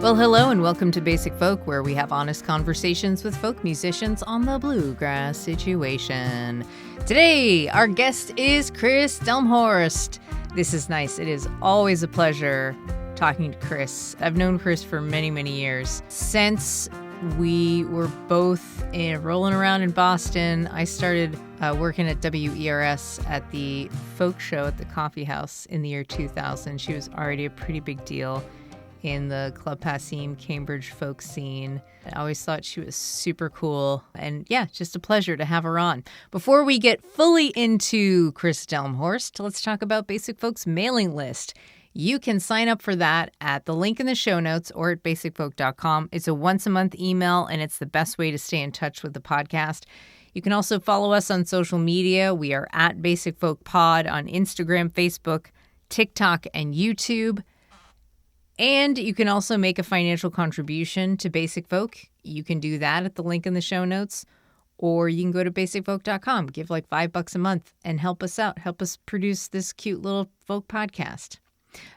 Well, hello and welcome to Basic Folk, where we have honest conversations with folk musicians on the bluegrass situation. Today, our guest is Kris Delmhorst. This is nice. It is always a pleasure talking to Kris. I've known Kris for many, many years. Since we were both rolling around in Boston, I started working at WERS at the folk show at the coffee house in the year 2000. She was already a pretty big deal in the Club Passim Cambridge folk scene. I always thought she was super cool. And yeah, just a pleasure to have her on. Before we get fully into Kris Delmhorst, let's talk about Basic Folk's mailing list. You can sign up for that at the link in the show notes or at basicfolk.com. It's a once-a-month email, and it's the best way to stay in touch with the podcast. You can also follow us on social media. We are at Basic Folk Pod on Instagram, Facebook, TikTok, and YouTube. And you can also make a financial contribution to Basic Folk. You can do that at the link in the show notes, or you can go to basicfolk.com, give like $5 a month and help us out. Help us produce this cute little folk podcast.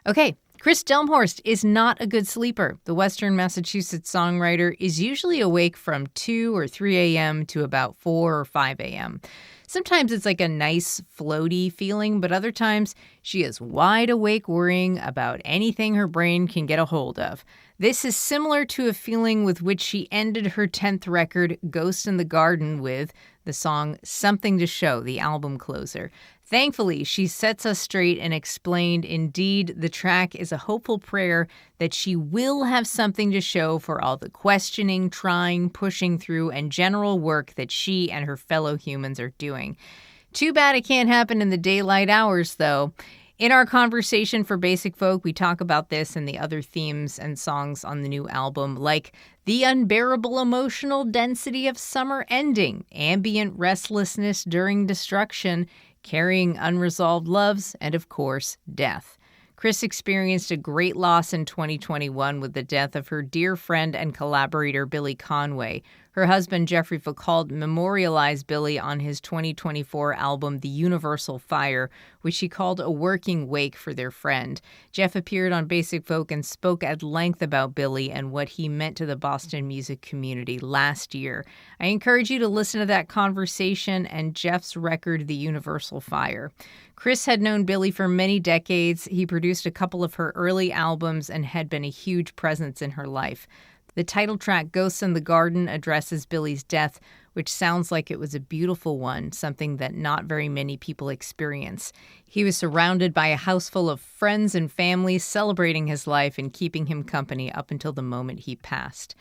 Okay, Kris Delmhorst is not a good sleeper. The Western Massachusetts songwriter is usually awake from 2 or 3 a.m. to about 4 or 5 a.m. Sometimes it's like a nice floaty feeling, but other times she is wide awake worrying about anything her brain can get a hold of. This is similar to a feeling with which she ended her 10th record, Ghost in the Garden, with the song Something to Show, the album closer. Thankfully, she sets us straight and explained, indeed, the track is a hopeful prayer that she will have something to show for all the questioning, trying, pushing through, and general work that she and her fellow humans are doing. Too bad it can't happen in the daylight hours, though. In our conversation for Basic Folk, we talk about this and the other themes and songs on the new album, like the unbearable emotional density of summer ending, ambient restlessness during destruction, carrying unresolved loves, and of course, death. Kris experienced a great loss in 2021 with the death of her dear friend and collaborator, Billy Conway. Her husband, Jeffrey Foucault, memorialized Billy on his 2024 album, The Universal Fire, which he called a working wake for their friend. Jeff appeared on Basic Folk and spoke at length about Billy and what he meant to the Boston music community last year. I encourage you to listen to that conversation and Jeff's record, The Universal Fire. Kris had known Billy for many decades. He produced a couple of her early albums and had been a huge presence in her life. The title track, Ghosts in the Garden, addresses Billy's death, which sounds like it was a beautiful one, something that not very many people experience. He was surrounded by a house full of friends and family celebrating his life and keeping him company up until the moment he passed.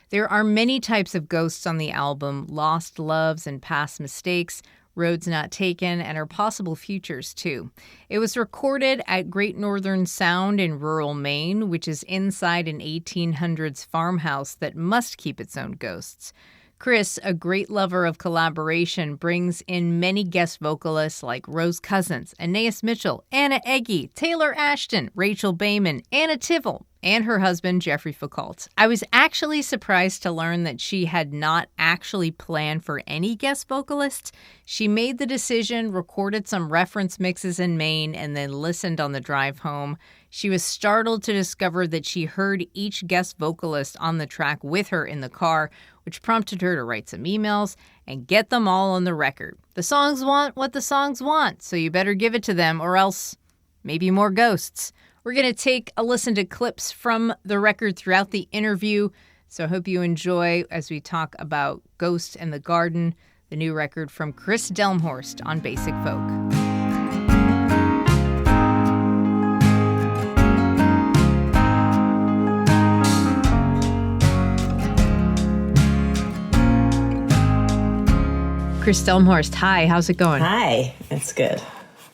There are many types of ghosts on the album, lost loves and past mistakes, roads not taken, and our possible futures, too. It was recorded at Great Northern Sound in rural Maine, which is inside an 1800s farmhouse that must keep its own ghosts. Kris, a great lover of collaboration, brings in many guest vocalists like Rose Cousins, Anais Mitchell, Anna Egge, Taylor Ashton, Rachel Bayman, Anna Tivell, and her husband, Jeffrey Foucault. I was actually surprised to learn that she had not actually planned for any guest vocalists. She made the decision, recorded some reference mixes in Maine, and then listened on the drive home. She was startled to discover that she heard each guest vocalist on the track with her in the car, which prompted her to write some emails and get them all on the record. The songs want what the songs want, so you better give it to them, or else maybe more ghosts. We're going to take a listen to clips from the record throughout the interview, so I hope you enjoy as we talk about Ghost in the Garden, the new record from Kris Delmhorst on Basic Folk. Kris Delmhorst, hi, how's it going? Hi, it's good.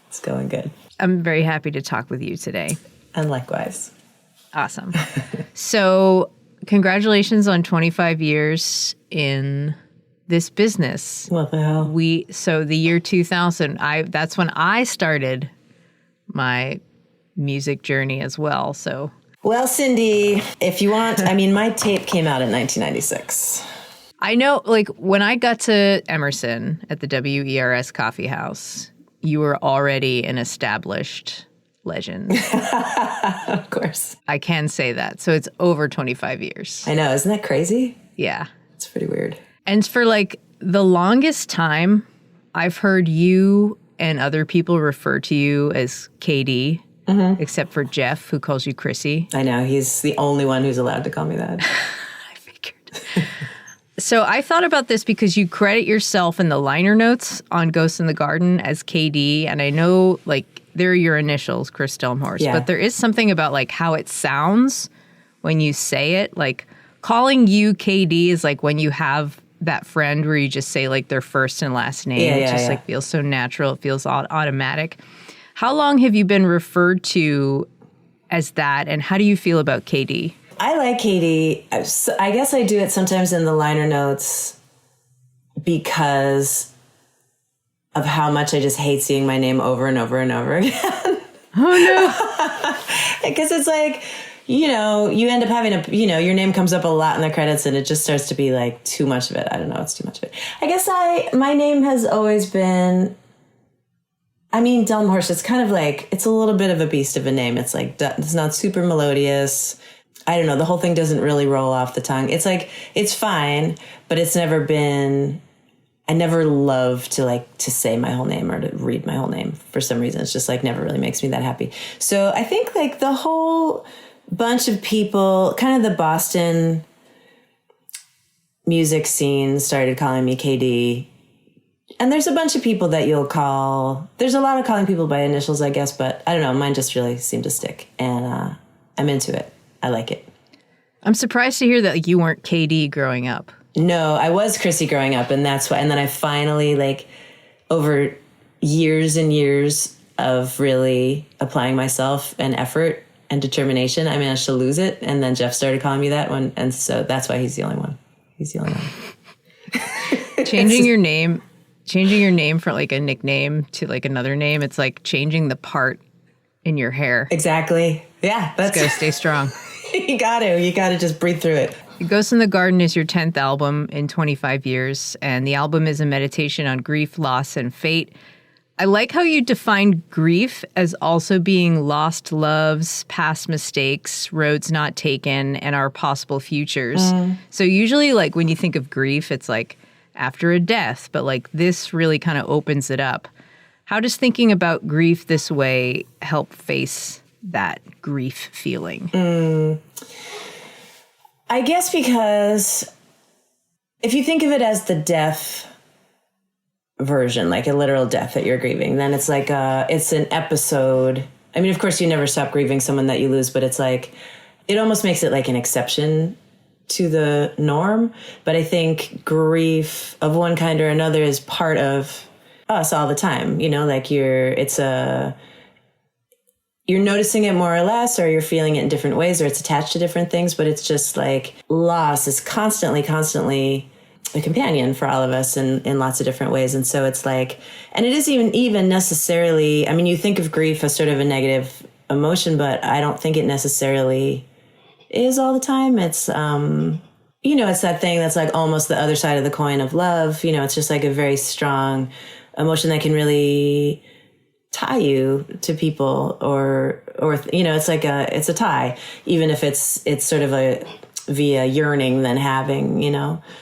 It's going good. I'm very happy to talk with you today. And likewise. Awesome. So, congratulations on 25 years in this business. What the hell? So the year 2000, that's when I started my music journey as well. So, well, Cindy, if you want, my tape came out in 1996. I know, like, when I got to Emerson at the WERS Coffee House, you were already an established legend. Of course. I can say that. So it's over 25 years. I know. Isn't that crazy? Yeah. It's pretty weird. And for like the longest time, I've heard you and other people refer to you as KD, except for Jeff, who calls you Chrissy. I know. He's the only one who's allowed to call me that. I figured. So I thought about this because you credit yourself in the liner notes on Ghosts in the Garden as KD. And I know like they're your initials, Kris Delmhorst. Yeah. But there is something about like how it sounds when you say it. Like calling you KD is like when you have that friend where you just say like their first and last name. Yeah, it just like feels so natural. It feels automatic. How long have you been referred to as that? And how do you feel about KD? I like KD. I guess I do it sometimes in the liner notes because of how much I just hate seeing my name over and over and over again. Oh, no. Because it's like, you know, you end up having your name comes up a lot in the credits and it just starts to be like too much of it. I don't know. It's too much of it. I guess my name has always been, Delmhorst, it's kind of like, it's a little bit of a beast of a name. It's like, it's not super melodious. I don't know. The whole thing doesn't really roll off the tongue. It's like, it's fine, but it's never been, I never love to say my whole name or to read my whole name for some reason. It's just like never really makes me that happy. So I think like the whole bunch of people, kind of the Boston music scene started calling me KD. And there's a bunch of people that you'll call, there's a lot of calling people by initials, I guess, but I don't know. Mine just really seemed to stick and I'm into it. I like it. I'm surprised to hear that like, you weren't KD growing up. No, I was Chrissy growing up, and that's why. And then I finally, like, over years and years of really applying myself and effort and determination, I managed to lose it. And then Jeff started calling me that one, and so that's why he's the only one. He's the only one. Changing your name from like a nickname to like another name, it's like changing the part in your hair. Exactly. Yeah, that's gotta stay strong. You gotta just breathe through it. Ghosts in the Garden is your 10th album in 25 years, and the album is a meditation on grief, loss, and fate. I like how you define grief as also being lost loves, past mistakes, roads not taken, and our possible futures. So usually, like, when you think of grief, it's like after a death, but like this really kind of opens it up. How does thinking about grief this way help face that grief feeling? I guess because if you think of it as the death version, like a literal death that you're grieving, then it's like it's an episode. I mean, of course, you never stop grieving someone that you lose, but it's like it almost makes it like an exception to the norm. But I think grief of one kind or another is part of us all the time. You know, like you're noticing it more or less, or you're feeling it in different ways, or it's attached to different things, but it's just like loss is constantly a companion for all of us in lots of different ways. And so it's like, and it isn't even necessarily, I mean, you think of grief as sort of a negative emotion, but I don't think it necessarily is all the time. It's, it's that thing that's like almost the other side of the coin of love. You know, it's just like a very strong emotion that can really tie you to people or it's like it's a tie, even if it's sort of a via yearning than having,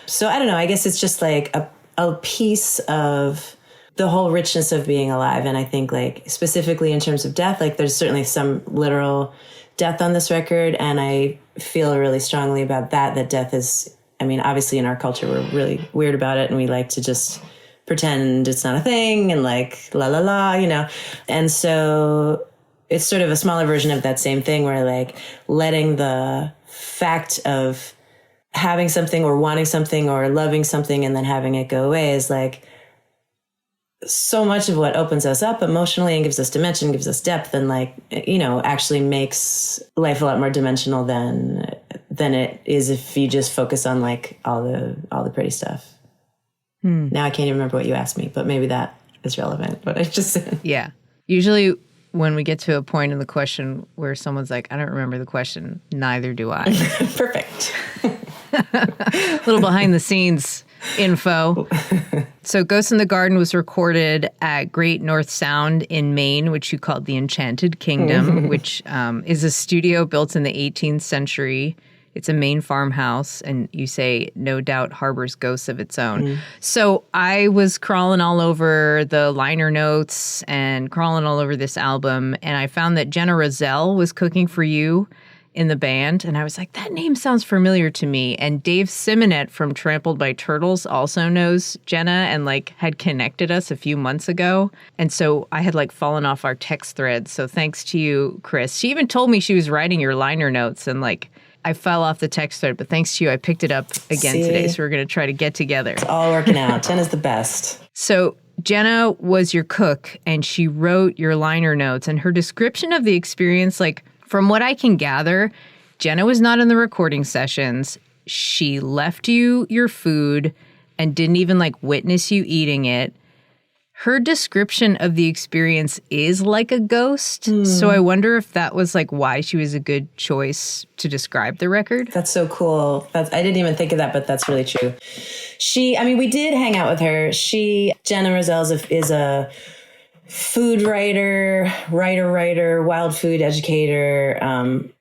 so I don't know, I guess it's just like a piece of the whole richness of being alive. And I think like specifically in terms of death, like there's certainly some literal death on this record, and I feel really strongly about that death is, I mean, obviously in our culture we're really weird about it and we like to just pretend it's not a thing and like la la la, and so it's sort of a smaller version of that same thing where like letting the fact of having something or wanting something or loving something and then having it go away is like so much of what opens us up emotionally and gives us dimension, gives us depth, and like, actually makes life a lot more dimensional than it is if you just focus on like all the pretty stuff. Now I can't even remember what you asked me, but maybe that is relevant. What I just said. Yeah. Usually when we get to a point in the question where someone's like, I don't remember the question, neither do I. Perfect. A little behind the scenes info. So Ghosts in the Garden was recorded at Great North Sound in Maine, which you called the Enchanted Kingdom, which is a studio built in the 18th century. It's a Maine farmhouse, and you say, no doubt, harbors ghosts of its own. So I was crawling all over the liner notes and crawling all over this album, and I found that Jenna Roselle was cooking for you in the band, and I was like, that name sounds familiar to me. And Dave Simonet from Trampled by Turtles also knows Jenna and like had connected us a few months ago. And so I had like fallen off our text thread. So thanks to you, Kris. She even told me she was writing your liner notes, and like I fell off the text thread, but thanks to you, I picked it up again today. So we're going to try to get together. It's all working out. Jenna's the best. So Jenna was your cook, and she wrote your liner notes, and her description of the experience, like from what I can gather, Jenna was not in the recording sessions. She left you your food and didn't even like witness you eating it. Her description of the experience is like a ghost. So I wonder if that was like why she was a good choice to describe the record. That's so cool. I didn't even think of that, but that's really true. We did hang out with her. Jenna Roselle is a food writer, wild food educator,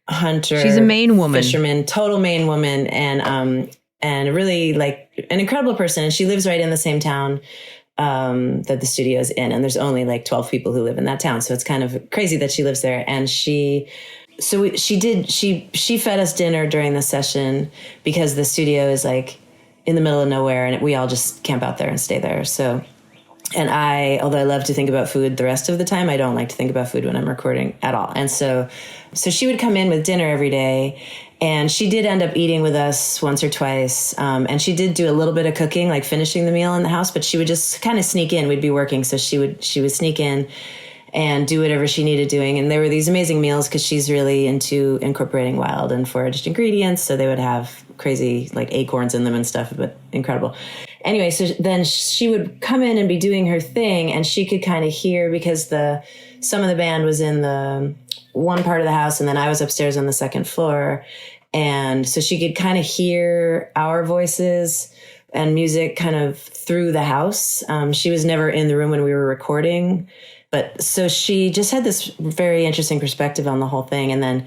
hunter. She's a Maine woman. Fisherman, total Maine woman, and really like an incredible person. And she lives right in the same town that the studio is in, and there's only like 12 people who live in that town, so it's kind of crazy that she lives there. And she fed us dinner during the session because the studio is like in the middle of nowhere, and we all just camp out there and stay there. So, and although I love to think about food the rest of the time, I don't like to think about food when I'm recording at all. And so she would come in with dinner every day. And she did end up eating with us once or twice. And she did do a little bit of cooking, like finishing the meal in the house, but she would just kind of sneak in. We'd be working, so she would sneak in and do whatever she needed doing. And there were these amazing meals because she's really into incorporating wild and foraged ingredients. So they would have crazy like acorns in them and stuff, but incredible. Anyway, so then she would come in and be doing her thing, and she could kind of hear because some of the band was in the one part of the house, and then I was upstairs on the second floor. And so she could kind of hear our voices and music kind of through the house. She was never in the room when we were recording, but so she just had this very interesting perspective on the whole thing. And then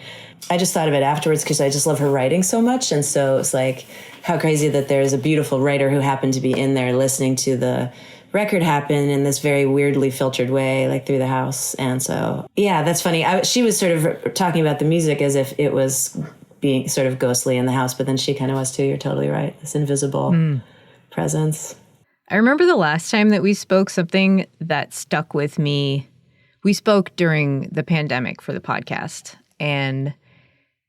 I just thought of it afterwards because I just love her writing so much. And so it's like, how crazy that there's a beautiful writer who happened to be in there listening to the record happen in this very weirdly filtered way, like through the house. And so, yeah, that's funny. She was sort of talking about the music as if it was being sort of ghostly in the house, but then she kind of was too. You're totally right. This invisible presence. I remember the last time that we spoke, something that stuck with me. We spoke during the pandemic for the podcast, and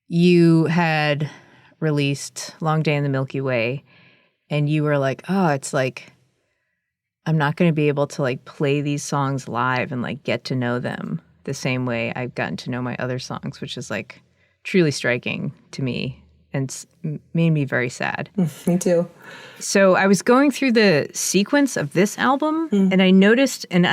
you had released Long Day in the Milky Way, and you were like, oh, it's like, I'm not going to be able to like play these songs live and like get to know them the same way I've gotten to know my other songs, which is like truly striking to me and made me very sad. Me too. So I was going through the sequence of this album and I noticed, and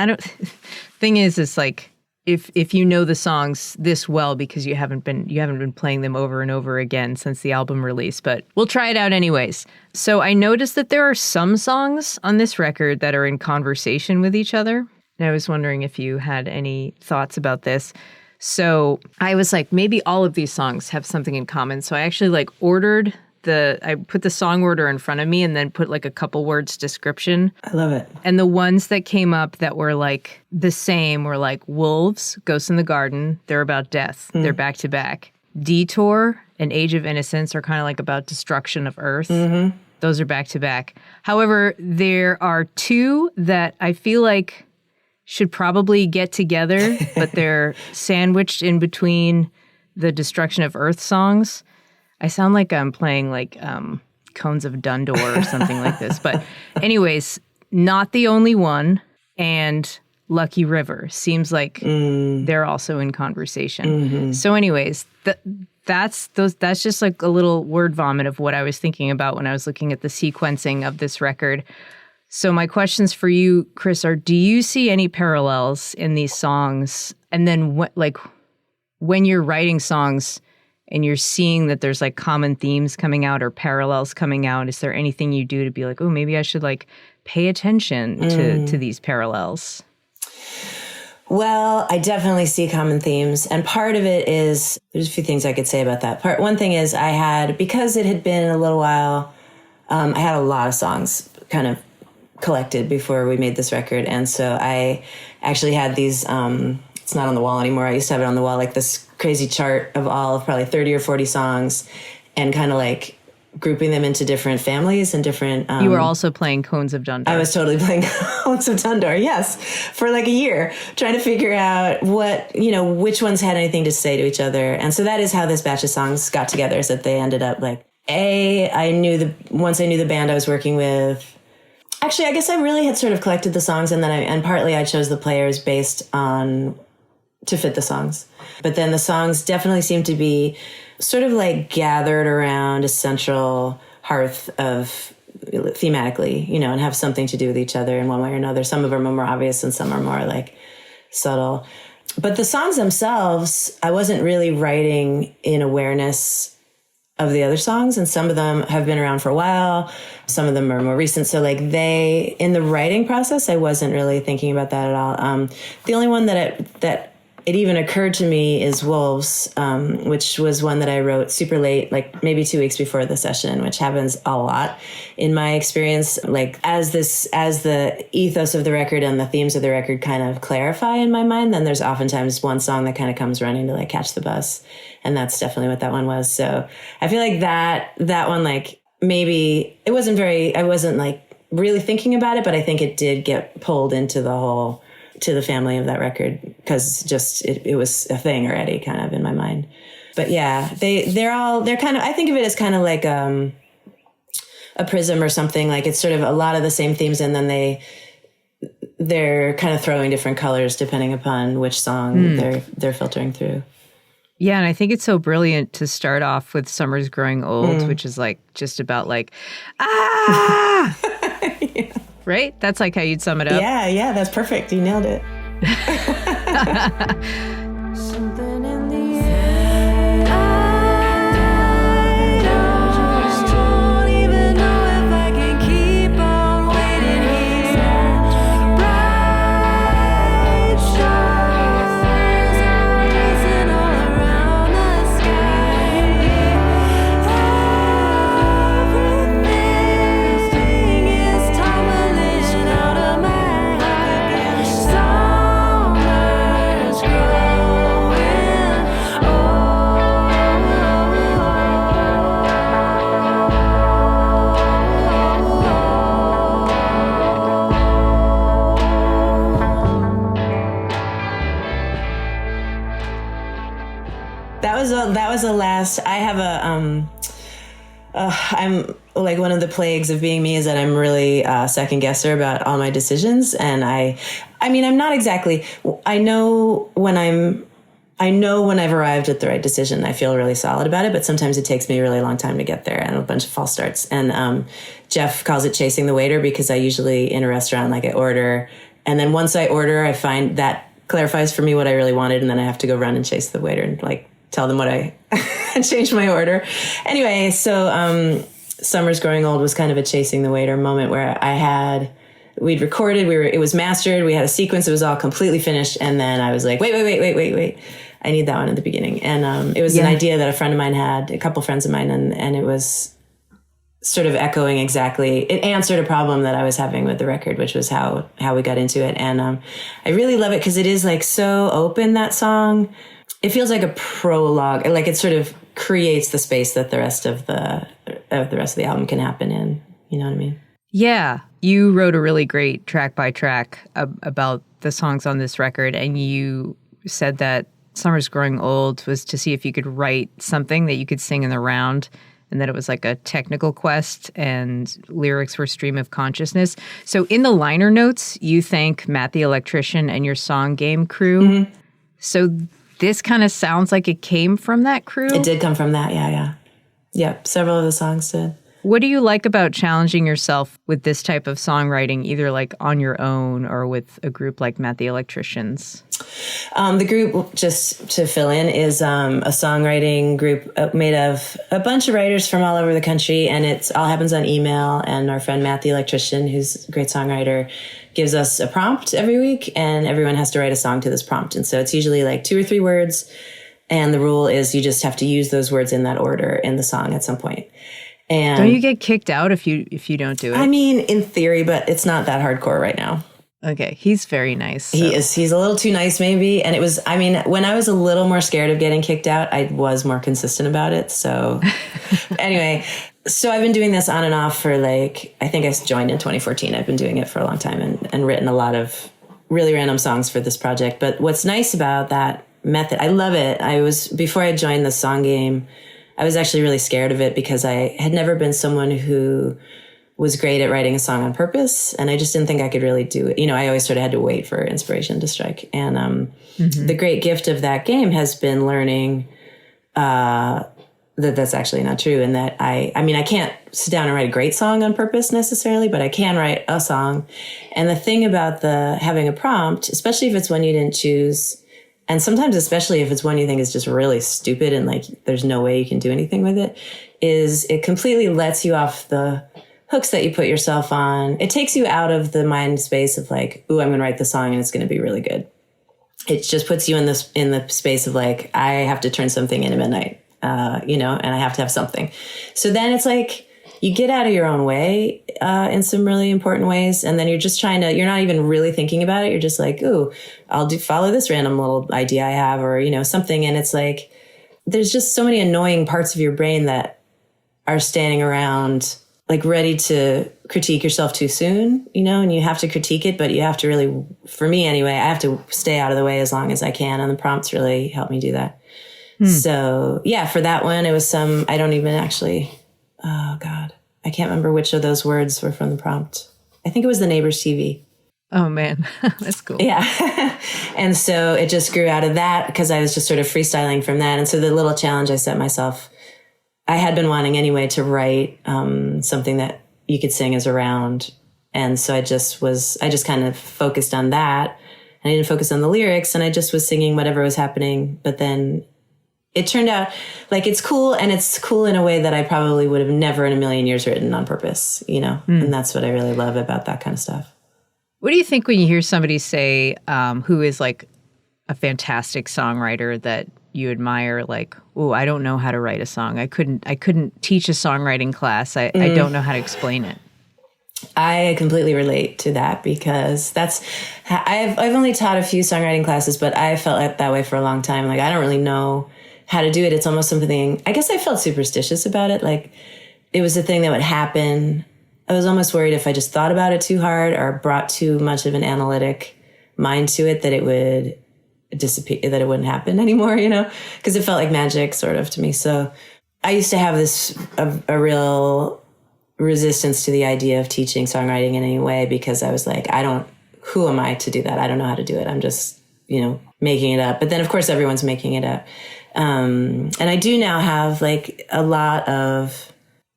thing is like, if you know the songs this well because you haven't been playing them over and over again since the album release, but we'll try it out anyways. So I noticed that there are some songs on this record that are in conversation with each other. And I was wondering if you had any thoughts about this. So I was like, maybe all of these songs have something in common. So I actually like I put the song order in front of me and then put like a couple words description. I love it. And the ones that came up that were like the same were like Wolves, Ghosts in the Garden. They're about death. They're back to back. Detour and Age of Innocence are kind of like about destruction of Earth. Those are back to back. However, there are two that I feel like should probably get together, but they're sandwiched in between the Destruction of Earth songs. I sound like I'm playing like Cones of Dundor or something like this. But anyways, Not the Only One and Lucky River seems like they're also in conversation. So anyways, that's just like a little word vomit of what I was thinking about when I was looking at the sequencing of this record. So my questions for you, Kris, are do you see any parallels in these songs? And then when you're writing songs, and you're seeing that there's like common themes coming out or parallels coming out, is there anything you do to be like, oh, maybe I should like pay attention to these parallels? Well, I definitely see common themes. And part of it is, there's a few things I could say about that. One thing is because it had been a little while, I had a lot of songs kind of collected before we made this record. And so I actually had these, it's not on the wall anymore. I used to have it on the wall, like this crazy chart of all of probably 30 or 40 songs, and kind of like grouping them into different families and different... you were also playing Cones of Dundar. I was totally playing Cones of Dundar, yes, for like a year, trying to figure out which ones had anything to say to each other. And so that is how this batch of songs got together, is that they ended up like, once I knew the band I was working with... Actually, I guess I really had sort of collected the songs, and then partly I chose the players based on... to fit the songs. But then the songs definitely seem to be sort of like gathered around a central hearth of thematically, and have something to do with each other in one way or another. Some of them are more obvious and some are more like subtle. But the songs themselves, I wasn't really writing in awareness of the other songs, and some of them have been around for a while. Some of them are more recent. So like in the writing process, I wasn't really thinking about that at all. The only one that it even occurred to me is Wolves, which was one that I wrote super late, like maybe 2 weeks before the session, which happens a lot in my experience. Like as the ethos of the record and the themes of the record kind of clarify in my mind, then there's oftentimes one song that kind of comes running to like catch the bus. And that's definitely what that one was. So I feel like that one, like maybe I wasn't like really thinking about it, but I think it did get pulled into to the family of that record, because just it was a thing already kind of in my mind. But yeah, they're kind of, I think of it as kind of like a prism or something. Like it's sort of a lot of the same themes, and then they're kind of throwing different colors depending upon which song they're filtering through. Yeah, and I think it's so brilliant to start off with Summer's Growing Old, which is like just about like, yeah. Right? That's like how you'd sum it up. Yeah, that's perfect. You nailed it. Something in the air. I don't even know if I can keep on waiting here. Bright stars are dancing all around the sky. Everything is tumbling out of my heart. Summer's growing That was the last. I have I'm like, one of the plagues of being me is that I'm really second guesser about all my decisions. And I mean, I'm not exactly, I know when I've arrived at the right decision. I feel really solid about it, but sometimes it takes me a really long time to get there and a bunch of false starts. And Jeff calls it chasing the waiter, because I usually in a restaurant, like I order, and then once I order, I find that clarifies for me what I really wanted, and then I have to go run and chase the waiter and like tell them what I changed my order. Anyway, so Summer's Growing Old was kind of a chasing the waiter moment where we'd recorded, it was mastered, we had a sequence, it was all completely finished, and then I was like, wait. I need that one at the beginning. And it was an idea that a friend of mine had, a couple friends of mine, and it was sort of echoing exactly, it answered a problem that I was having with the record, which was how we got into it. And I really love it because it is like so open, that song. It feels like a prologue, like it sort of creates the space that the rest of the album can happen in. You know what I mean? Yeah. You wrote a really great track by track about the songs on this record, and you said that Summer's Growing Old was to see if you could write something that you could sing in the round, and that it was like a technical quest and lyrics were stream of consciousness. So in the liner notes, you thank Matt the Electrician and your Song Game crew. Mm-hmm. So this kind of sounds like it came from that crew? It did come from that, yeah. Yep, several of the songs did. What do you like about challenging yourself with this type of songwriting, either like on your own or with a group like Matt the Electricians? The group, just to fill in, is a songwriting group made of a bunch of writers from all over the country, and it all happens on email. And our friend Matt the Electrician, who's a great songwriter, gives us a prompt every week, and everyone has to write a song to this prompt. And so it's usually like 2 or 3 words, and the rule is you just have to use those words in that order in the song at some point. And Don't you get kicked out if you don't do it? I mean, in theory, but it's not that hardcore right now. Okay, he's very nice. So. He's a little too nice, maybe. And it was, I mean, when I was a little more scared of getting kicked out, I was more consistent about it. So anyway, so I've been doing this on and off for like, I think I joined in 2014. I've been doing it for a long time and written a lot of really random songs for this project. But what's nice about that method, I love it. Before I joined the song game, I was actually really scared of it because I had never been someone who was great at writing a song on purpose. And I just didn't think I could really do it. You know, I always sort of had to wait for inspiration to strike. And the great gift of that game has been learning that that's actually not true. And that I mean, I can't sit down and write a great song on purpose necessarily, but I can write a song. And the thing about having a prompt, especially if it's one you didn't choose, and sometimes especially if it's one you think is just really stupid and like there's no way you can do anything with it, is it completely lets you off the hooks that you put yourself on. It takes you out of the mind space of like, ooh, I'm going to write the song and it's going to be really good. It just puts you in the space of like, I have to turn something in at midnight, and I have to have something. So then it's like you get out of your own way in some really important ways. And then you're just you're not even really thinking about it. You're just like, ooh, I'll follow this random little idea I have or, something. And it's like, there's just so many annoying parts of your brain that are standing around like ready to critique yourself too soon, and you have to critique it, but you have to really, for me anyway, I have to stay out of the way as long as I can. And the prompts really help me do that. So yeah, for that one, it was I don't even actually, oh God, I can't remember which of those words were from the prompt. I think it was the neighbor's TV. Oh man, that's cool. Yeah. And so it just grew out of that because I was just sort of freestyling from that. And so the little challenge I set myself, I had been wanting anyway to write something that you could sing as a round. And so I just kind of focused on that. And I didn't focus on the lyrics and I just was singing whatever was happening. But then it turned out like it's cool, and it's cool in a way that I probably would have never in a million years written on purpose, And that's what I really love about that kind of stuff. What do you think when you hear somebody say who is like a fantastic songwriter that you admire, like, oh, I don't know how to write a song. I couldn't teach a songwriting class. I don't know how to explain it. I completely relate to that because I've only taught a few songwriting classes, but I felt that way for a long time. Like, I don't really know how to do it. It's almost something, I guess I felt superstitious about it. Like it was a thing that would happen. I was almost worried if I just thought about it too hard or brought too much of an analytic mind to it that it would dissipate, that it wouldn't happen anymore, because it felt like magic sort of to me. So I used to have a real resistance to the idea of teaching songwriting in any way because I was like, who am I to do that? I don't know how to do it. I'm just, making it up. But then of course everyone's making it up. And I do now have like a lot of,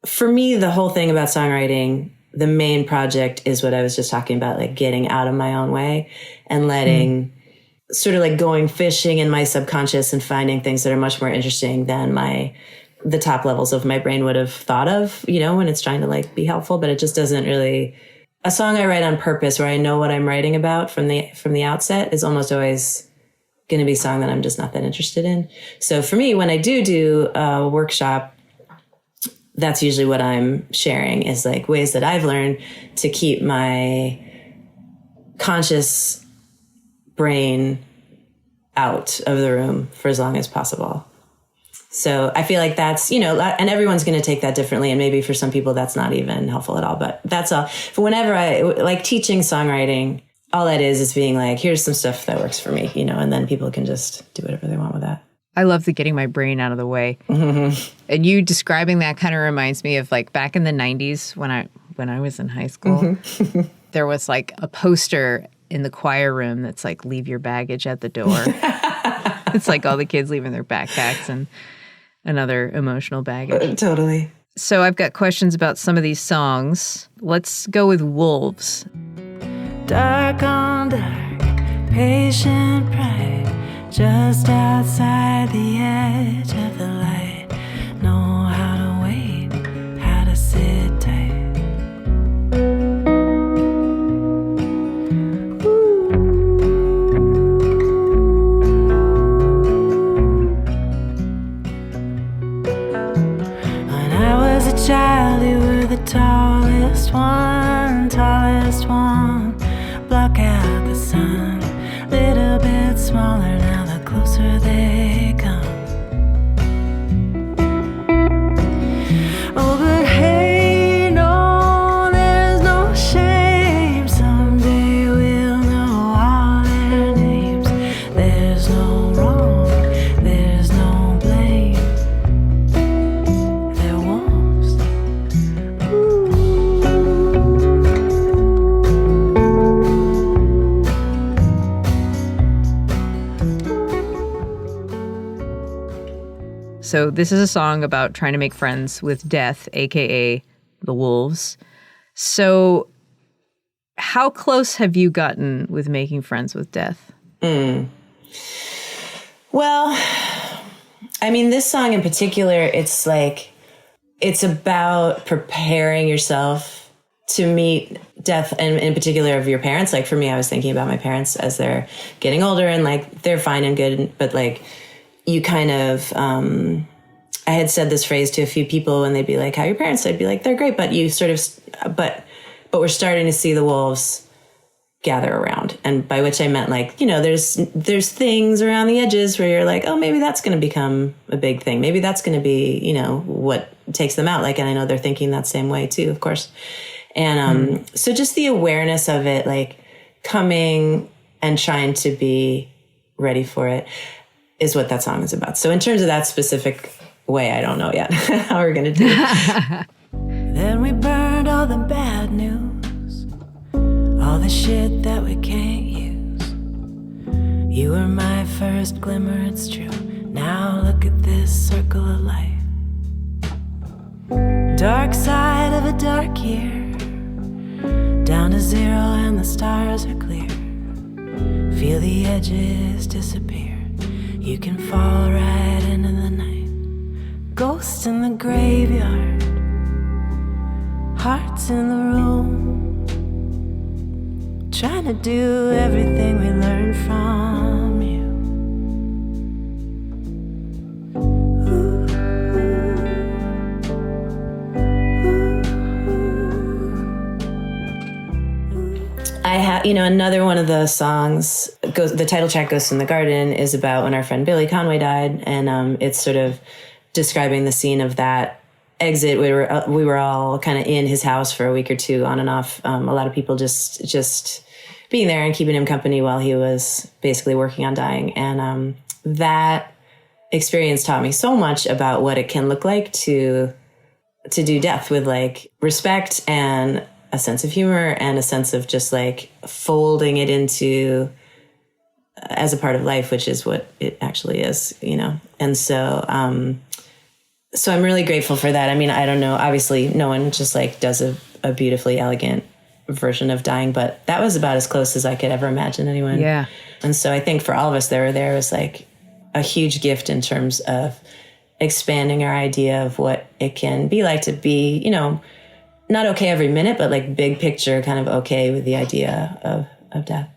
for me, the whole thing about songwriting, the main project is what I was just talking about, like getting out of my own way and letting sort of like going fishing in my subconscious and finding things that are much more interesting than the top levels of my brain would have thought of, when it's trying to like be helpful, but it just doesn't really, a song I write on purpose where I know what I'm writing about from the outset is almost always going to be a song that I'm just not that interested in. So for me, when I do a workshop, that's usually what I'm sharing is like ways that I've learned to keep my conscious brain out of the room for as long as possible. So I feel like that's, and everyone's going to take that differently. And maybe for some people, that's not even helpful at all, but that's all. For whenever I like teaching songwriting, all that is being like, here's some stuff that works for me, and then people can just do whatever they want with that. I love the getting my brain out of the way. Mm-hmm. And you describing that kind of reminds me of like back in the 90s when I was in high school, there was like a poster in the choir room that's like, leave your baggage at the door. It's like all the kids leaving their backpacks and other emotional baggage. Totally. So I've got questions about some of these songs. Let's go with Wolves. Dark on dark, patient pride, just outside the edge of the light. Know how to wait, how to sit tight. When I was a child, you were the tallest one, tallest one. Block out the sun, little bit smaller now the closer they come. Oh, but hey, no, there's no shame. Someday we'll know all their names. There's no wrong, there's no blame. They're wolves. So this is a song about trying to make friends with death, aka the wolves. So how close have you gotten with making friends with death? Well, I mean, this song in particular, it's like, it's about preparing yourself to meet death, and in particular of your parents. Like for me, I was thinking about my parents as they're getting older and like they're fine and good, but like you kind of, I had said this phrase to a few people when they'd be like, how are your parents? I'd be like, they're great, but you sort of, but we're starting to see the wolves gather around. And by which I meant like, you know, there's things around the edges where you're like, oh, maybe that's going to become a big thing. Maybe that's going to be, you know, what takes them out. Like, and I know they're thinking that same way too, of course. And so just the awareness of it, like coming and trying to be ready for it is what that song is about. So in terms of that specific way, I don't know yet how we're going to do it. Then we burned all the bad news, all the shit that we can't use. You were my first glimmer, it's true. Now look at this circle of light. Dark side of a dark year, down to zero and the stars are clear. Feel the edges disappear. You can fall right into the night. Ghosts in the graveyard, hearts in the room, trying to do everything we learned from you. I have, you know, another one of the songs, the title track Ghosts in the Garden, is about when our friend Billy Conway died. And it's sort of describing the scene of that exit. We were all kind of in his house for a week or two on and off. A lot of people just being there and keeping him company while he was basically working on dying. And that experience taught me so much about what it can look like to do death with like respect and a sense of humor and a sense of just like folding it into as a part of life, which is what it actually is, you know? And so, so I'm really grateful for that. I mean, I don't know, obviously no one just like does a beautifully elegant version of dying, but that was about as close as I could ever imagine anyone. Yeah. And so I think for all of us that were there was like a huge gift in terms of expanding our idea of what it can be like to be, you know, not okay every minute, but like big picture kind of okay with the idea of death.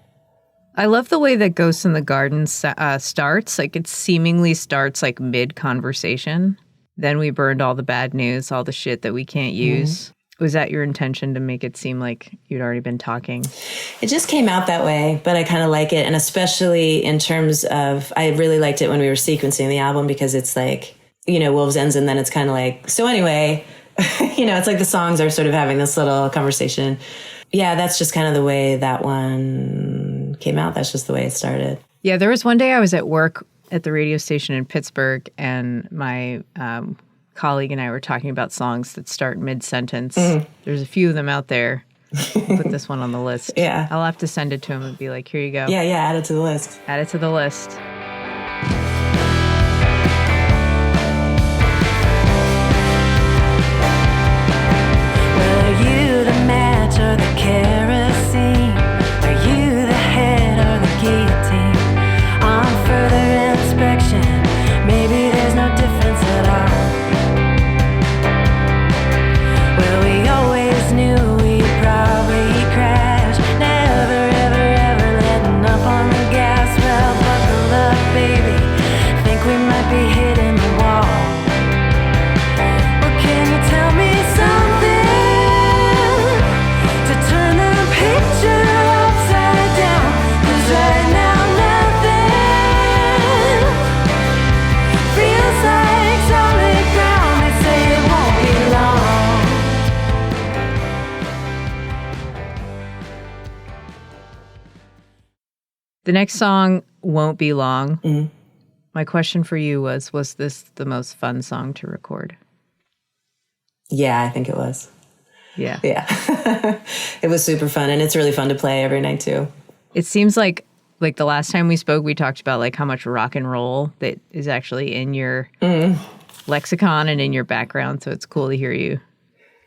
I love the way that Ghosts in the Garden starts. Like it seemingly starts like mid-conversation. Then we burned all the bad news, all the shit that we can't use. Was that your intention to make it seem like you'd already been talking? It just came out that way, but I kind of like it. And especially in terms of, I really liked it when we were sequencing the album because it's like, you know, Wolves ends and then it's kind of like, so anyway, you know, it's like the songs are sort of having this little conversation. Yeah, that's just kind of the way that one came out. That's just the way it started. Yeah, there was one day I was at work at the radio station in Pittsburgh and my colleague and I were talking about songs that start mid-sentence. There's a few of them out there. I'll put this one on the list. Yeah. I'll have to send it to him and be like, here you go. Yeah, add it to the list. Add it to the list. The next song, Won't Be Long. Mm. My question for you was this the most fun song to record? Yeah, I think it was. Yeah. Yeah. It was super fun, and it's really fun to play every night too. It seems like the last time we spoke, we talked about like how much rock and roll that is actually in your lexicon and in your background. So it's cool to hear you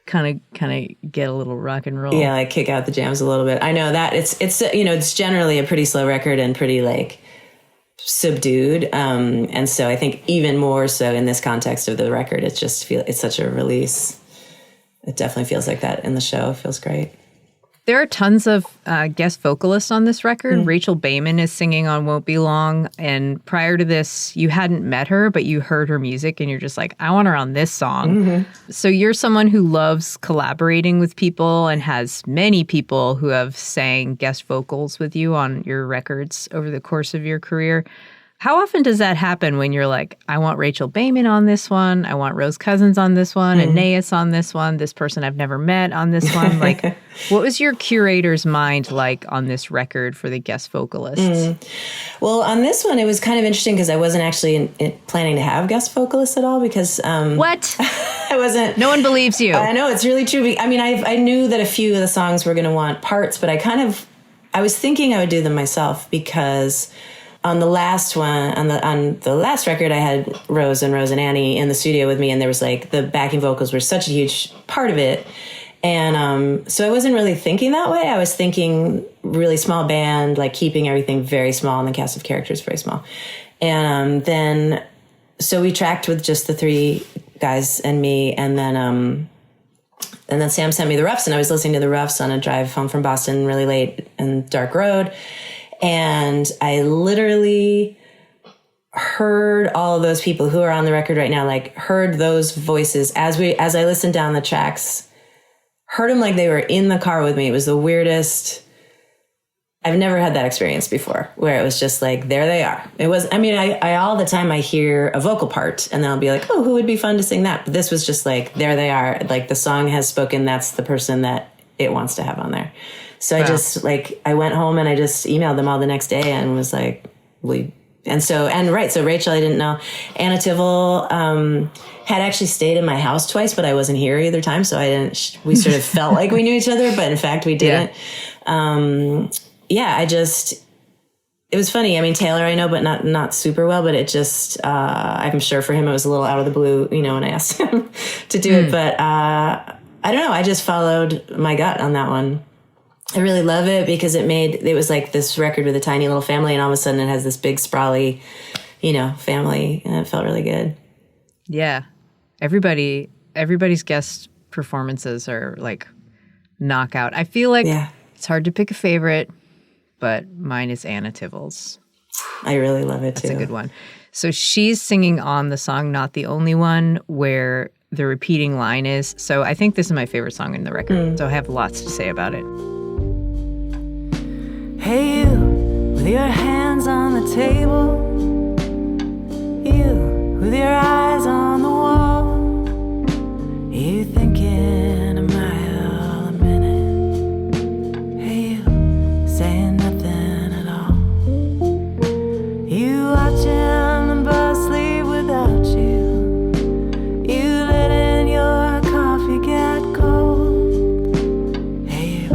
kind of get a little rock and roll. Yeah, like kick out the jams a little bit. I know that it's generally a pretty slow record and pretty like subdued. And so I think even more so in this context of the record, it's such a release. It definitely feels like that in the show. It feels great. There are tons of guest vocalists on this record. Rachel Bayman is singing on Won't Be Long. And prior to this, you hadn't met her, but you heard her music and you're just like, I want her on this song. So you're someone who loves collaborating with people and has many people who have sang guest vocals with you on your records over the course of your career. How often does that happen when you're like, I want Rachel Bayman on this one, I want Rose Cousins on this one, Aeneas on this one, this person I've never met on this one? Like, what was your curator's mind like on this record for the guest vocalists? Well, on this one, it was kind of interesting because I wasn't actually planning to have guest vocalists at all because... What? I wasn't... No one believes you. I know, it's really true. I mean, I knew that a few of the songs were going to want parts, but I was thinking I would do them myself because... On the last one, on the last record, I had Rose and Annie in the studio with me, and there was like the backing vocals were such a huge part of it. And so I wasn't really thinking that way. I was thinking really small band, like keeping everything very small and the cast of characters very small. And then, so we tracked with just the three guys and me, and then Sam sent me the roughs, and I was listening to the roughs on a drive home from Boston really late and dark road. And I literally heard all of those people who are on the record right now, like heard those voices as I listened down the tracks, heard them like they were in the car with me. It was the weirdest. I've never had that experience before where it was just like, there they are. It was, I mean, I all the time I hear a vocal part and then I'll be like, oh, who would be fun to sing that? But this was just like, there they are. Like the song has spoken. That's the person that it wants to have on there. So wow. I went home and I just emailed them all the next day and was like, so Rachel, I didn't know. Anna Tivol had actually stayed in my house twice, but I wasn't here either time. So we sort of felt like we knew each other, but in fact we didn't. Yeah. It was funny. I mean, Taylor, I know, but not super well, but it just, I'm sure for him, it was a little out of the blue, when I asked him to do it, but I don't know. I just followed my gut on that one. I really love it because it was like this record with a tiny little family, and all of a sudden it has this big sprawly, family, and it felt really good. Yeah. Everybody's guest performances are like knockout. I feel like it's hard to pick a favorite, but mine is Anna Tivol's. I really love it too. That's a good one. So she's singing on the song Not the Only One, where the repeating line is, so I think this is my favorite song in the record, so I have lots to say about it. Hey, you, with your hands on the table, you, with your eyes on the wall, you thinking a mile a minute, hey, you, saying nothing at all, you watching the bus leave without you, you letting your coffee get cold, hey, you,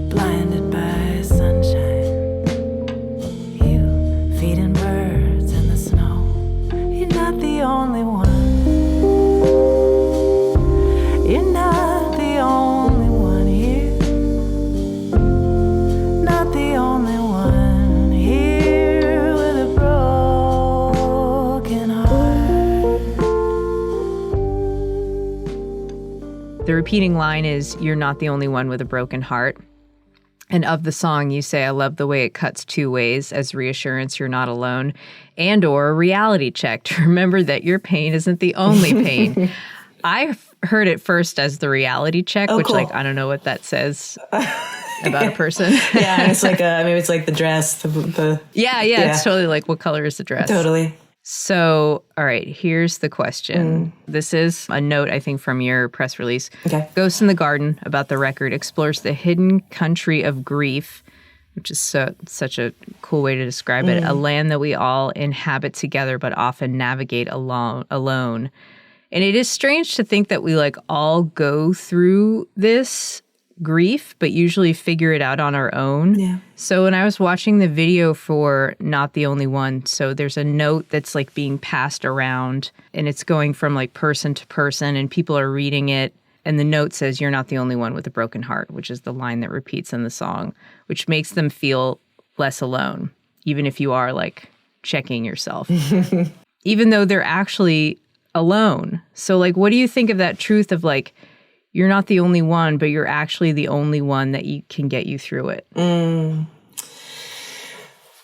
blinded by the only one. You're not the only one here. Not the only one here with a broken heart. The repeating line is, "You're not the only one with a broken heart." And of the song, you say, "I love the way it cuts two ways, as reassurance you're not alone, and or a reality check to remember that your pain isn't the only pain." I heard it first as the reality check, which, cool. I don't know what that says about a person. Yeah, it's like maybe it's like the dress. Yeah, it's totally like, what color is the dress? Totally. So, all right, here's the question. This is a note, I think, from your press release. Okay. Ghosts in the Garden, about the record, explores the hidden country of grief, which is such a cool way to describe it. A land that we all inhabit together, but often navigate alone. And it is strange to think that we like all go through this grief, but usually figure it out on our own. Yeah. So when I was watching the video for Not the Only One, so there's a note that's like being passed around and it's going from like person to person and people are reading it. And the note says, "You're not the only one with a broken heart," which is the line that repeats in the song, which makes them feel less alone, even if you are like checking yourself, even though they're actually alone. So like, what do you think of that truth of like, you're not the only one, but you're actually the only one that can get you through it?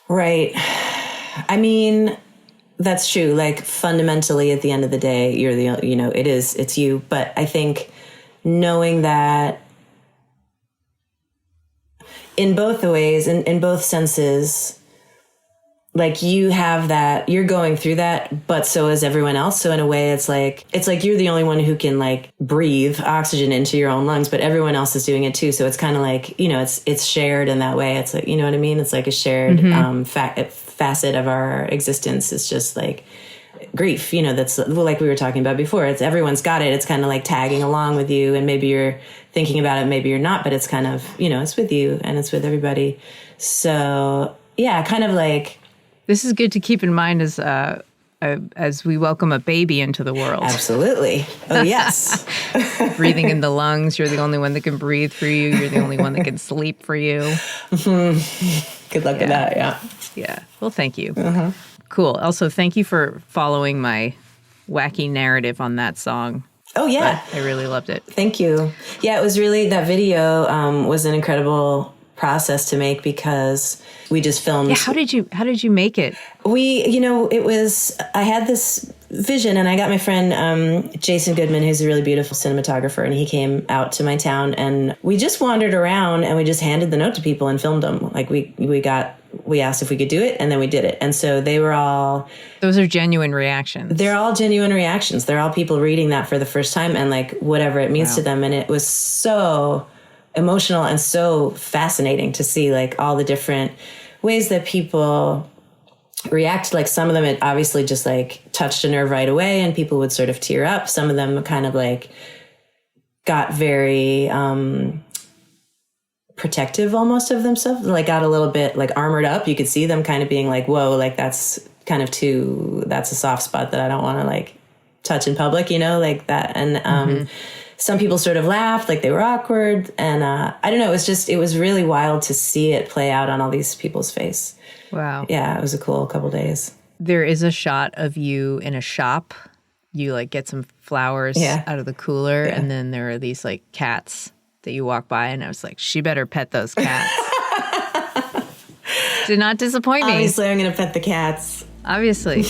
Right. I mean, that's true. Like fundamentally at the end of the day, you're it's you. But I think knowing that in both the ways, in both senses, like you have that, you're going through that, but so is everyone else. So in a way, it's like you're the only one who can like breathe oxygen into your own lungs, but everyone else is doing it too. So it's kind of like, it's shared in that way. It's like, you know what I mean? It's like a shared facet of our existence. It's just like grief, that's like we were talking about before. It's everyone's got it. It's kind of like tagging along with you, and maybe you're thinking about it, maybe you're not, but it's kind of, it's with you and it's with everybody. So yeah, kind of like, this is good to keep in mind as we welcome a baby into the world. Absolutely. Oh, yes. Breathing in the lungs. You're the only one that can breathe for you. You're the only one that can sleep for you. Good luck with that. Yeah. Yeah. Well, thank you. Cool. Also, thank you for following my wacky narrative on that song. Oh, yeah. But I really loved it. Thank you. Yeah, it was really, that video was an incredible process to make because we just filmed. Yeah, how did you make it? I had this vision, and I got my friend Jason Goodman, who's a really beautiful cinematographer, and he came out to my town, and we just wandered around and we just handed the note to people and filmed them. Like we asked if we could do it, and then we did it. And so those are genuine reactions. They're all genuine reactions. They're all people reading that for the first time and like whatever it means to them. And it was so emotional and so fascinating to see like all the different ways that people react. Like some of them, it obviously just like touched a nerve right away and people would sort of tear up. Some of them kind of like got very protective almost of themselves, like got a little bit like armored up. You could see them kind of being like, whoa, like that's a soft spot that I don't want to like touch in public, like that. And some people sort of laughed, like they were awkward. And I don't know, it was really wild to see it play out on all these people's face. Wow. Yeah, it was a cool couple days. There is a shot of you in a shop. You like get some flowers out of the cooler, and then there are these like cats that you walk by, and I was like, she better pet those cats. Did not disappoint me. Obviously, I'm going to pet the cats. Obviously.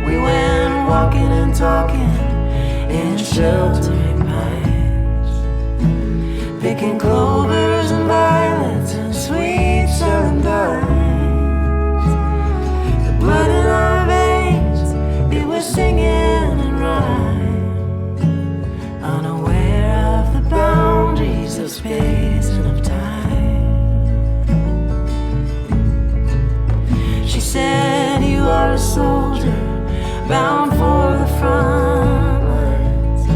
We went walking and talking in sheltering pines, picking clovers and violets and sweet celandines. The blood in our veins, it was singing and rhyme, unaware of the boundaries of space and of time. She said, you are a soldier bound for the front lines,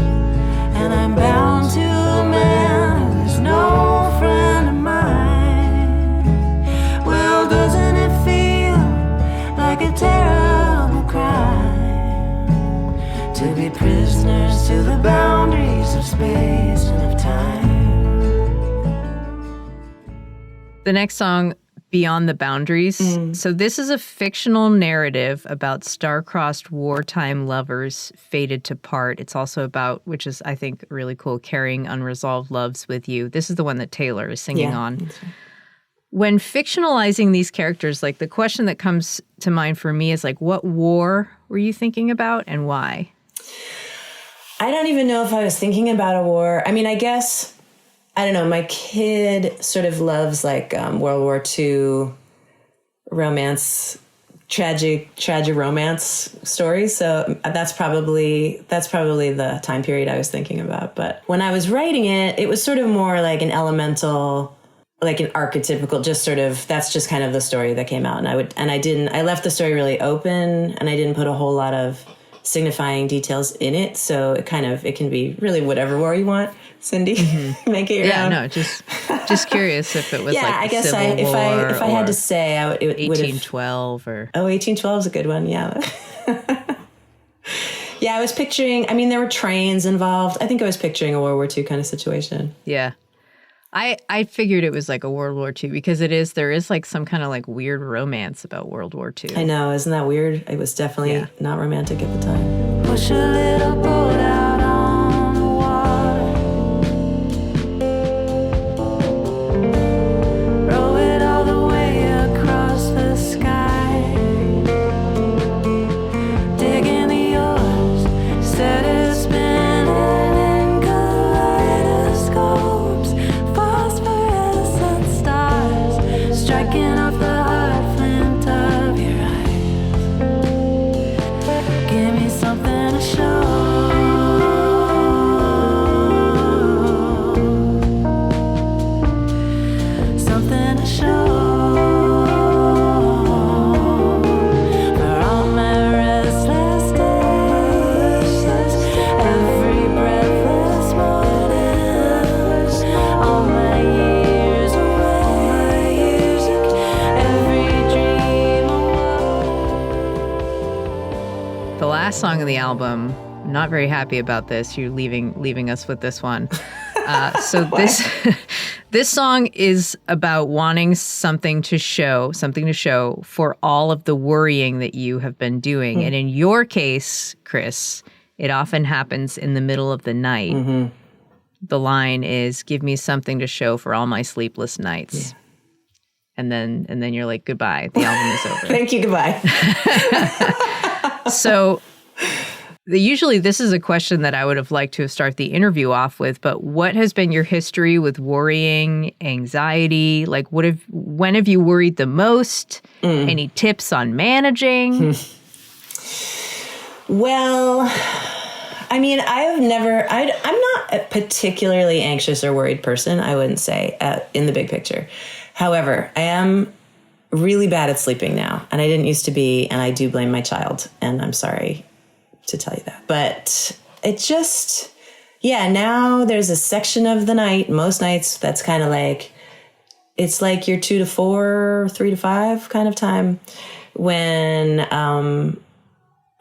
and I'm bound to a man who's no friend of mine. Well, doesn't it feel like a terrible crime to be prisoners to the boundaries of space and of time? The next song, Beyond the Boundaries. So this is a fictional narrative about star-crossed wartime lovers fated to part. It's also about, which is, I think, really cool, carrying unresolved loves with you. This is the one that Taylor is singing on. Right. When fictionalizing these characters, like the question that comes to mind for me is like, what war were you thinking about and why? I don't even know if I was thinking about a war. I mean, I guess, I don't know, my kid sort of loves like World War II romance, tragic romance stories. So that's probably the time period I was thinking about. But when I was writing it, it was sort of more like an elemental like an archetypical, just sort of, that's just kind of the story that came out. And I left the story really open, and I didn't put a whole lot of signifying details in it. So it can be really whatever war you want, Cindy. Make it your own. No, just curious if it was like I guess if I had to say, it would 1812 or... Oh, 1812 is a good one, yeah. Yeah, I was picturing, there were trains involved. I think I was picturing a World War II kind of situation. Yeah. I figured it was like a World War II because there is like some kind of like weird romance about World War II. I know, isn't that weird? It was definitely not romantic at the time. Push a little boat out on the water. Row it all the way across the sky. Dig in the oars, set it spinning in kaleidoscopes. Phosphorescent stars striking off the hard flint of your eyes. Give me something to show. Something to show. For all my restless days, every breathless morning, all my years awake, every dream awake. The last song of the album, not very happy about this. You're leaving us with this one. So this song is about wanting something to show for all of the worrying that you have been doing. And in your case, Kris, it often happens in the middle of the night. The line is, "Give me something to show for all my sleepless nights." And then you're like, goodbye. The album is over. Thank you, goodbye. So usually this is a question that I would have liked to have started the interview off with, but what has been your history with worrying, anxiety? Like when have you worried the most? Any tips on managing? Well, I'm not a particularly anxious or worried person, I wouldn't say, in the big picture. However, I am really bad at sleeping now, and I didn't used to be, and I do blame my child, and I'm sorry to tell you that. But it just, now there's a section of the night, most nights, that's kind of like, it's like your 2 to 4, 3 to 5 kind of time when I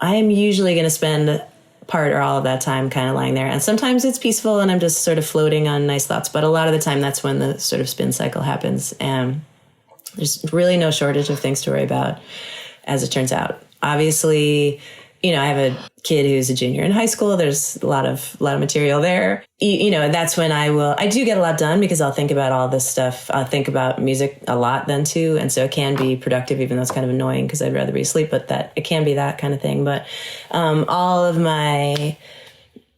am usually going to spend part or all of that time kind of lying there. And sometimes it's peaceful and I'm just sort of floating on nice thoughts. But a lot of the time, that's when the sort of spin cycle happens. And there's really no shortage of things to worry about, as it turns out. Obviously, I have a kid who's a junior in high school. There's a lot of material there. That's when I do get a lot done because I'll think about all this stuff. I'll think about music a lot then too. And so it can be productive, even though it's kind of annoying because I'd rather be asleep, but that it can be that kind of thing. But all of my,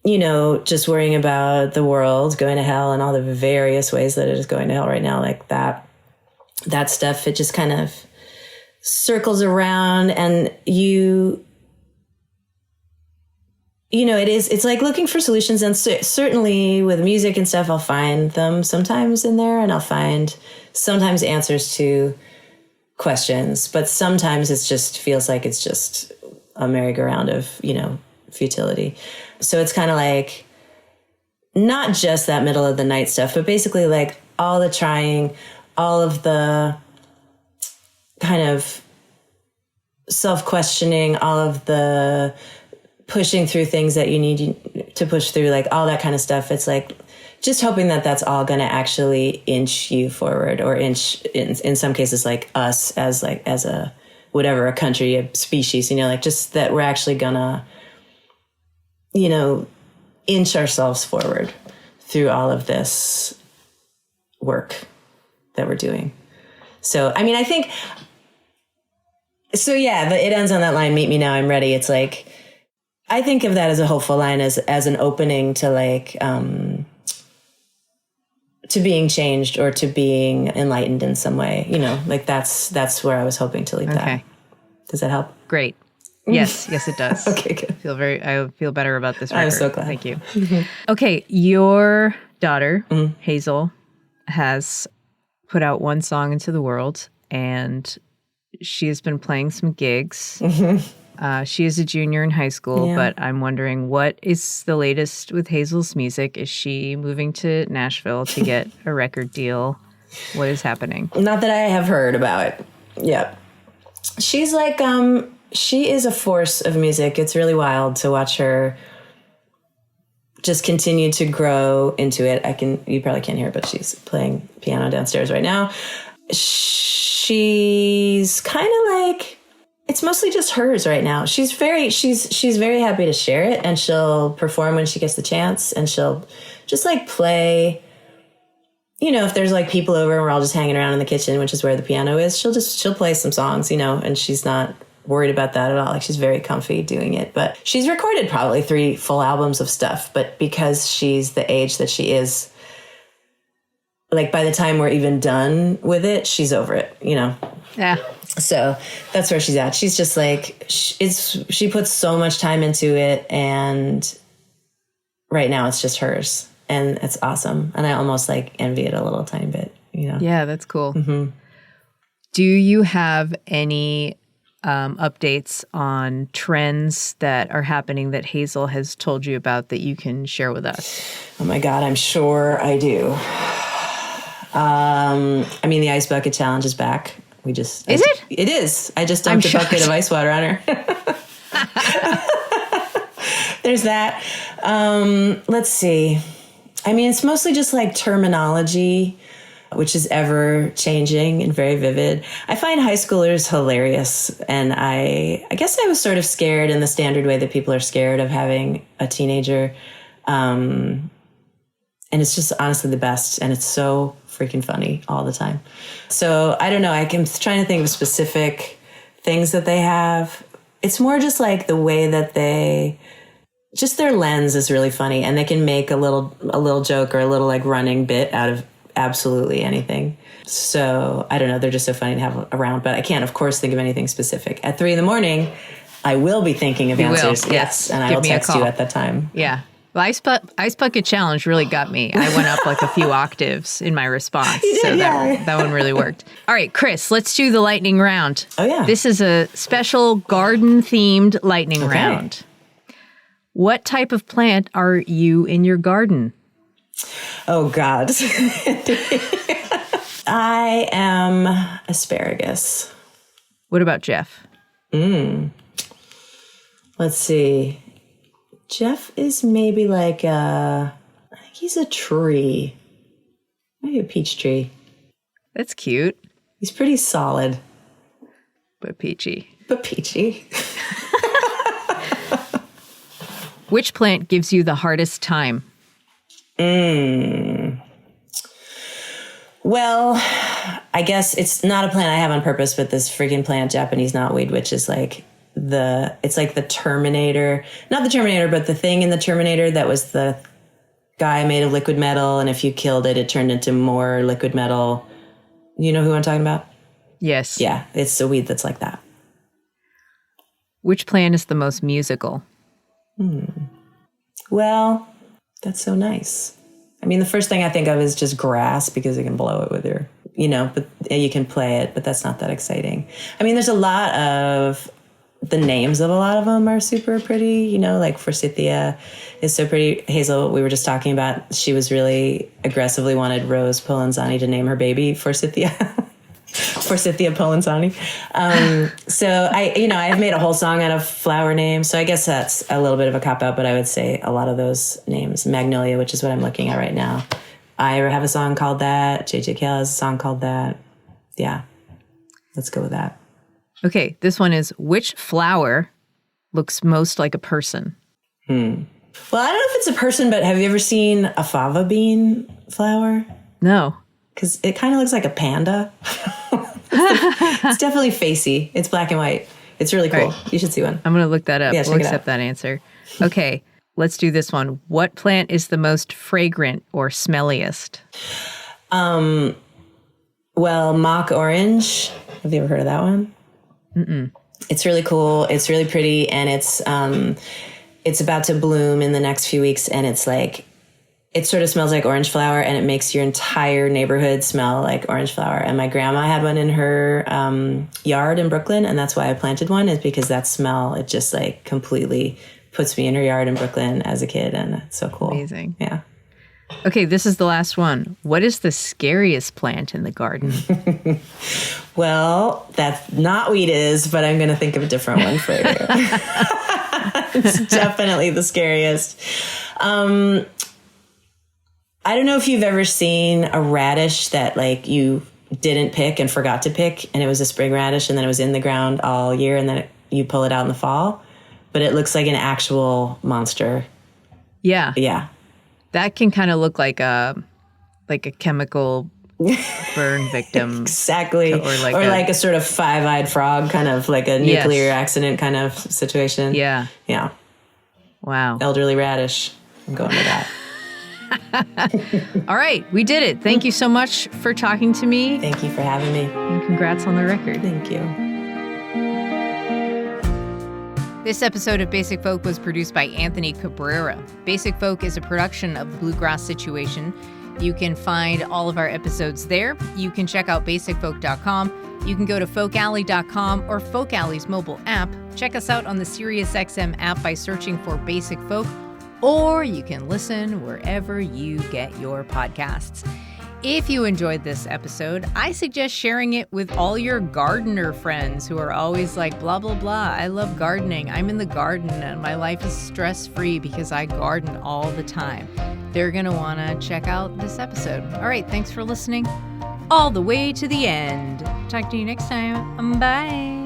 just worrying about the world going to hell and all the various ways that it is going to hell right now, like that stuff, it just kind of circles around, and it's like looking for solutions. And certainly with music and stuff, I'll find them sometimes in there, and I'll find sometimes answers to questions, but sometimes it just feels like it's just a merry-go-round of, futility. So it's kind of like not just that middle of the night stuff, but basically like all the trying, all of the kind of self-questioning, all of the pushing through things that you need to push through, like all that kind of stuff. It's like just hoping that that's all going to actually inch you forward, or inch in some cases like us as a whatever, a country, a species, like just that we're actually gonna, inch ourselves forward through all of this work that we're doing. So, I think, so yeah, it ends on that line, "Meet me now, I'm ready." It's like, I think of that as a hopeful line, as an opening to like, to being changed or to being enlightened in some way, like that's where I was hoping to leave that. Does that help? Great. Yes, it does. Okay, good. I feel better about this record. I'm so glad. Thank you. Okay, your daughter, Hazel, has put out one song into the world, and she has been playing some gigs. She is a junior in high school, but I'm wondering, what is the latest with Hazel's music? Is she moving to Nashville to get a record deal? What is happening? Not that I have heard about. Yeah. She's like, she is a force of music. It's really wild to watch her just continue to grow into it. You probably can't hear it, but she's playing piano downstairs right now. She's kind of like, it's mostly just hers right now. She's very happy to share it, and she'll perform when she gets the chance, and she'll just like play, if there's like people over and we're all just hanging around in the kitchen, which is where the piano is, she'll play some songs, and she's not worried about that at all. Like, she's very comfy doing it. But she's recorded probably 3 full albums of stuff, but because she's the age that she is, like, by the time we're even done with it, she's over it, Yeah. So that's where she's at. She's just like, she puts so much time into it, and right now it's just hers, and it's awesome. And I almost like envy it a little tiny bit, Yeah, that's cool. Mm-hmm. Do you have any updates on trends that are happening that Hazel has told you about that you can share with us? Oh my God, I'm sure I do. The Ice Bucket Challenge is back. Is it? It is. I just dumped a bucket of ice water on her. There's that. Let's see. It's mostly just like terminology, which is ever changing and very vivid. I find high schoolers hilarious. And I guess I was sort of scared in the standard way that people are scared of having a teenager. And it's just honestly the best. And it's so freaking funny all the time. So I don't know. I'm trying to think of specific things that they have. It's more just like the way that just their lens is really funny, and they can make a little joke or a little like running bit out of absolutely anything. So I don't know. They're just so funny to have around, but I can't, of course, think of anything specific. At 3 a.m, I will be thinking of answers. Yes. And I will text you at that time. Yeah. Well, Ice Bucket Challenge really got me. I went up like a few octaves in my response. So that one really worked. All right, Kris, let's do the lightning round. Oh, yeah. This is a special garden-themed lightning round. What type of plant are you in your garden? Oh, God. I am asparagus. What about Jeff? Let's see. Jeff is maybe like I think he's a tree. Maybe a peach tree. That's cute. He's pretty solid. But peachy. Which plant gives you the hardest time? Well, I guess it's not a plant I have on purpose, but this freaking plant, Japanese knotweed, which is like it's like the Terminator, not the Terminator, but the thing in the Terminator that was the guy made of liquid metal. And if you killed it, it turned into more liquid metal. You know who I'm talking about? Yes. Yeah. It's a weed that's like that. Which plant is the most musical? Well, that's so nice. The first thing I think of is just grass, because you can blow it with your, but you can play it, but that's not that exciting. There's a lot of, the names of a lot of them are super pretty, like Forsythia is so pretty. Hazel, we were just talking about, she was really aggressively wanted Rose Polenzani to name her baby Forsythia. Forsythia Polenzani. So I've made a whole song out of flower names. So I guess that's a little bit of a cop-out, but I would say a lot of those names. Magnolia, which is what I'm looking at right now. I have a song called that. JJ Cale has a song called that. Yeah. Let's go with that. Okay, this one is, which flower looks most like a person? Well, I don't know if it's a person, but have you ever seen a fava bean flower? No. Because it kind of looks like a panda. It's definitely facey. It's black and white. It's really cool. Right. You should see one. I'm going to look that up. Yeah, we'll accept that answer. Okay, let's do this one. What plant is the most fragrant or smelliest? Well, mock orange. Have you ever heard of that one? Mm-mm. It's really cool. It's really pretty, and it's about to bloom in the next few weeks, and it's like it sort of smells like orange flower, and it makes your entire neighborhood smell like orange flower. And my grandma had one in her yard in Brooklyn, and that's why I planted one, is because that smell, it just like completely puts me in her yard in Brooklyn as a kid, and it's so cool. Amazing. Yeah. Okay, this is the last one. What is the scariest plant in the garden? Well, that's not weed is, but I'm going to think of a different one for you. It's definitely the scariest. I don't know if you've ever seen a radish that like you didn't pick and forgot to pick, and it was a spring radish, and then it was in the ground all year, and then you pull it out in the fall, but it looks like an actual monster. Yeah. Yeah. That can kind of look like a chemical burn victim. Exactly. Or like a sort of five-eyed frog, kind of like a nuclear accident kind of situation. Yeah. Yeah. Wow. Elderly radish. I'm going with that. All right, we did it. Thank you so much for talking to me. Thank you for having me. And congrats on the record. Thank you. This episode of Basic Folk was produced by Anthony Cabrera. Basic Folk is a production of the Bluegrass Situation. You can find all of our episodes there. You can check out basicfolk.com. You can go to folkalley.com or Folk Alley's mobile app. Check us out on the SiriusXM app by searching for Basic Folk, or you can listen wherever you get your podcasts. If you enjoyed this episode, I suggest sharing it with all your gardener friends who are always like, blah, blah, blah. I love gardening. I'm in the garden and my life is stress-free because I garden all the time. They're going to want to check out this episode. All right, thanks for listening all the way to the end. Talk to you next time. Bye.